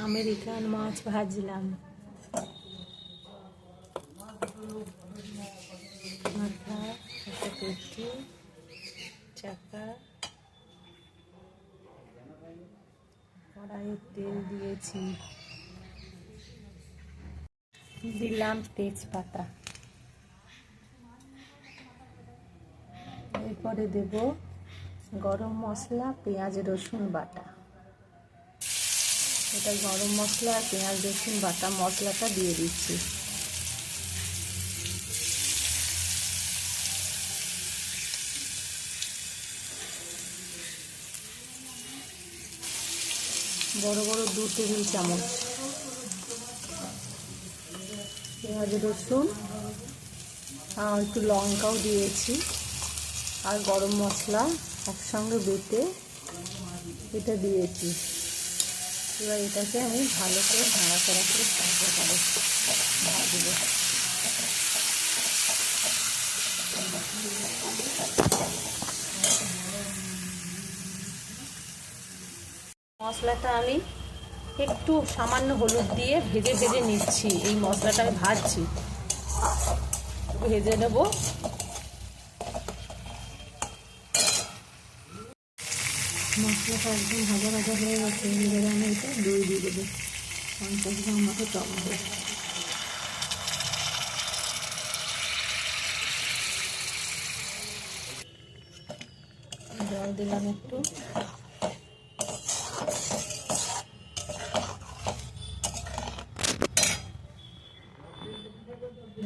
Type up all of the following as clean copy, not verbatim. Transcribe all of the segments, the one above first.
American মাছ ভাজলাম। মাথা, একটা পেটি, চাকা, কড়াইয়ে তেল দিয়েছি, দিলাম তেজপাতা, এরপরে দেব গরম মশলা, পেঁয়াজ রসুন বাটা। এটা গরম মশলা আর পেঁয়াজ রসুন বাটা মশলাটা দিয়ে দিচ্ছি। বড় বড় 2 টেবিল চামচ। পেঁয়াজ রসুন আর একটু লঙ্কাও দিয়েছি, আর গরম মশলা একসঙ্গে বেটে এটা দিয়েছি। এবার এটাকে আমি ভালো করে নাড়াচাড়া করে ভাজবো। মশলাটা আমি একটু সামান্য হলুদ দিয়ে ভেজে ভেজে নিচ্ছি। এই মশলাটা আমি ভাজছি, ভেজে নেব। মশলাটা একদম ভাজা ভাজা হয়ে গেছে। এবারে আমি এটা দই দিয়ে দেবো, 50 গ্রাম মতো টক দই। জল দিলাম একটু,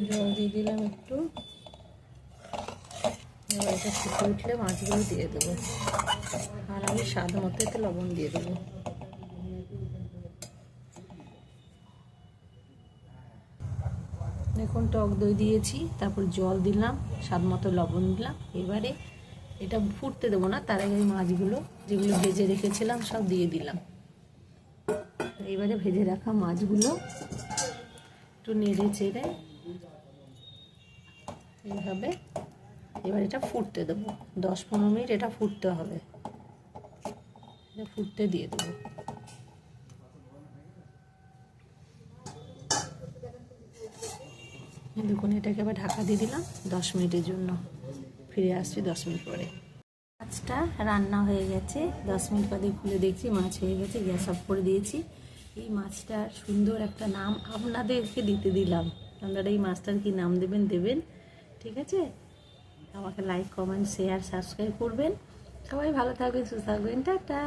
জল দিয়ে দিলাম একটু। এবার এটা ফুটে উঠলে মাছগুলো দিয়ে দেবো, আর আমি স্বাদ মতো একটু লবণ দিয়ে দেবো। দেখুন টক দই দিয়েছি, তারপর জল দিলাম, স্বাদ মতো লবণ দিলাম। এবারে এটা ফুটতে দেবো না, তার আগে মাছগুলো যেগুলো ভেজে রেখেছিলাম সব দিয়ে দিলাম। এবারে ভেজে রাখা মাছগুলো একটু নেড়ে চেড়ে এইভাবে এবার এটা ফুটতে দেবো। 10-15 মিনিট এটা ফুটতে হবে, এটা ফুটতে দিয়ে দেবো। দেখুন এটাকে আবার ঢাকা দিয়ে দিলাম 10 মিনিটের জন্য। ফিরে আসছি 10 মিনিট পরে। মাছটা রান্না হয়ে গেছে। 10 মিনিট বাদে খুলে দেখছি মাছ হয়ে গেছে। গ্যাস অফ করে দিয়েছি। এই মাছটার সুন্দর একটা নাম আপনাদেরকে দিতে দিলাম। আপনারা এই মাছটার কি নাম দেবেন, ঠিক আছে? আমাকে লাইক, কমেন্ট, শেয়ার, সাবস্ক্রাইব করবেন। সবাই ভালো থাকবেন, সুস্থ থাকবেন। টাটা।